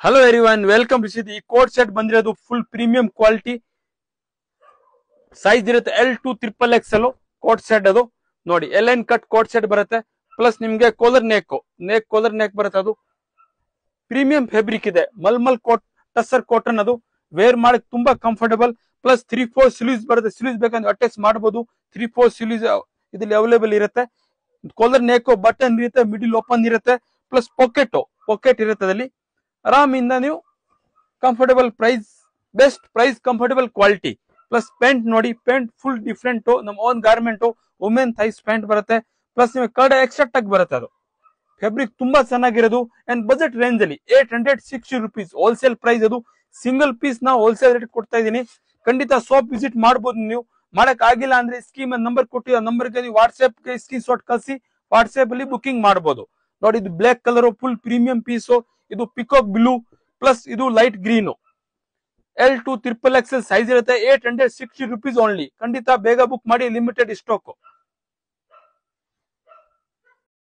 Hello everyone, welcome to ಈ coat set ಬಂದಿರೋದು full premium quality. Size ಇರುತ್ತೆ L2 XXL coat set. ಅದು ನೋಡಿ L9 ಕಟ್ ಕೋಟ್ ಸೆಟ್ ಬರುತ್ತೆ. ಪ್ಲಸ್ ನಿಮ್ಗೆ ಕೋಲರ್ ನೆಕ್ ಬರುತ್ತೆ. ಅದು ಪ್ರೀಮಿಯಂ ಫ್ಯಾಬ್ರಿಕ್ ಇದೆ. Mulmul coat tussar cotton. ಅದು ವೇರ್ ಮಾಡಕ್ ತುಂಬಾ ಕಂಫರ್ಟಬಲ್. ಪ್ಲಸ್ 3-4 ಸ್ಲೀವ್ಸ್ ಬರುತ್ತೆ. ಸ್ಲೀವ್ಸ್ ಬೇಕಂದ್ರೆ ಅಟ್ಯಾಚ್ ಮಾಡಬಹುದು. 3-4 ಸ್ಲೀವ್ಸ್ ಇದ್ರಲ್ಲಿ ಅವೈಲೇಬಲ್ ಇರುತ್ತೆ. ಕೋಲರ್ ನೆಕ್ ಬಟನ್ ಇರುತ್ತೆ, ಮಿಡಿಲ್ ಓಪನ್ ಇರುತ್ತೆ. ಪ್ಲಸ್ ಪಾಕೆಟ್ ಇರುತ್ತೆ. ಅದಲ್ಲಿ ಆರಾಮಿಂದ ನೀವು comfortable price, best price, comfortable quality. Plus pant ನೋಡಿ, ಪ್ಯಾಂಟ್ ಫುಲ್ ಡಿಫ್ರೆಂಟ್, ನಮ್ಮ own garment women ties pant ಬರುತ್ತೆ. ಪ್ಲಸ್ ನಿಮಗೆ ಕಡೆ ಎಕ್ಸ್ಟ್ರಾ ಬರುತ್ತೆ. ಅದು ಫ್ಯಾಬ್ರಿಕ್ ತುಂಬಾ ಚೆನ್ನಾಗಿರೋದು ಅಂಡ್ ಬಜೆಟ್ ರೇಂಜ್ ಅಲ್ಲಿ 860 rupees ಹೋಲ್ಸೇಲ್ ಪ್ರೈಸ್. ಅದು ಸಿಂಗಲ್ ಪೀಸ್ ನಾವು ಹೋಲ್ಸೇಲ್ ರೇಟ್ ಕೊಡ್ತಾ ಇದೀನಿ. ಖಂಡಿತ ಶಾಪ್ ವಿಸಿಟ್ ಮಾಡಬಹುದು. ನೀವು ಮಾಡಕ್ ಆಗಿಲ್ಲ ಅಂದ್ರೆ ಸ್ಕೀಮ್ ನಂಬರ್ ಕೊಟ್ಟು ಆ ನಂಬರ್ಗೆ ನೀವು ವಾಟ್ಸ್ಆಪ್ ಸ್ಕ್ರೀನ್ ಶಾಟ್ ಕಳಿಸಿ ವಾಟ್ಸ್ಆಪ್ ಅಲ್ಲಿ ಬುಕಿಂಗ್ ಮಾಡಬಹುದು. ನೋಡಿ, ಇದು black colour full premium piece. ಇದು ಪಿಕಾಕ್ ಬ್ಲೂ ಪ್ಲಸ್ ಇದು light green. L2 XXL size ಇರುತ್ತೆ. 860 rupees ಓನ್ಲಿ. ಖಂಡಿತ ಬೇಗ ಬುಕ್ ಮಾಡಿ, ಲಿಮಿಟೆಡ್ ಸ್ಟಾಕ್.